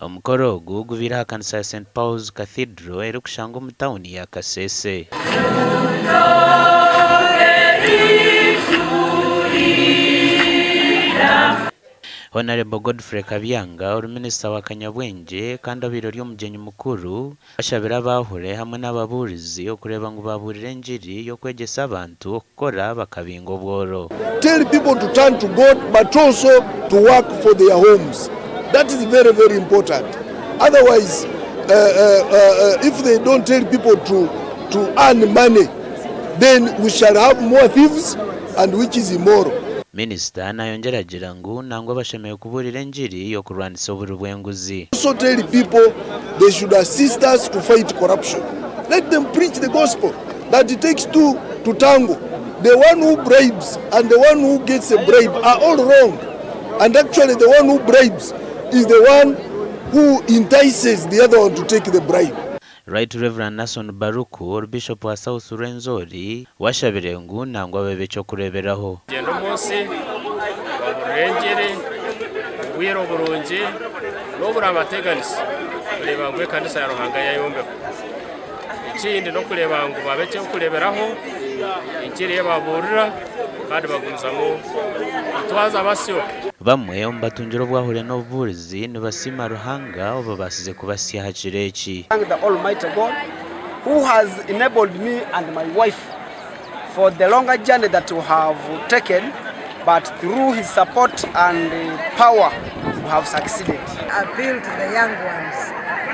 Omukoro gugubira kanisa ya St Paul's Cathedral eri kushanga mu town ya Kasese. Honorable Godfrey Kabyanga uri minisita wa Kanyabwenge kandi abirori y'umugenyi mukuru bashabira Abaahure hamwe n'ababurizi okureba ngo baburire engiri yo kwegesa abantu okukora bakabinga obworo. Tell people to turn to God but also to work for their homes. That is very, very important. Otherwise, if they don't tell people to earn money, then we shall have more thieves, and which is immoral. Minister nayongera agira ngo nangwa bashemeye kuburira engiri yo kurwanisa uburubwenguzi. Also tell people they should assist us to fight corruption. Let them preach the gospel that it takes two to tango. The one who bribes and the one who gets a bribe are all wrong. And actually the one who bribes is the one who entices the other one to take the bribe. Right Reverend Nason Baruku, Bishop wa South Rwenzori, washabire ngo nangwa bebe cyo kureberaho. Gendo munsi waburengere wiro burungi no burabateganisi kureba ngwe kanisa ya Ruhanga ya Yombe. Ikindi no kureba ngo babe cyo kureberaho ingiri y'ababurira kandi bagumizamo twaza basyo. Bamwe ombatungiro bwahure n'oburizi nibasima Ruhanga obo basize kubasiya hachireki. Thank the Almighty God who has enabled me and my wife for the longer journey that we have taken, but through his support and power we have succeeded. I appeal to the young ones.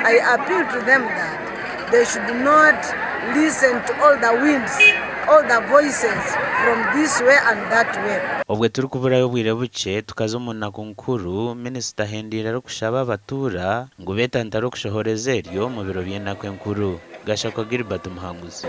I appeal to them that they should not listen to all the winds, all the voices from this way and that way. Obwe turi kuburayo bwire buke tukaza umuntu akunkuru Minister hendira ro kushaba abatura ngo betantaro kushohoreza eryo mu biro by'enakwe nkuru Gashaka Gilbert Muhanguzi.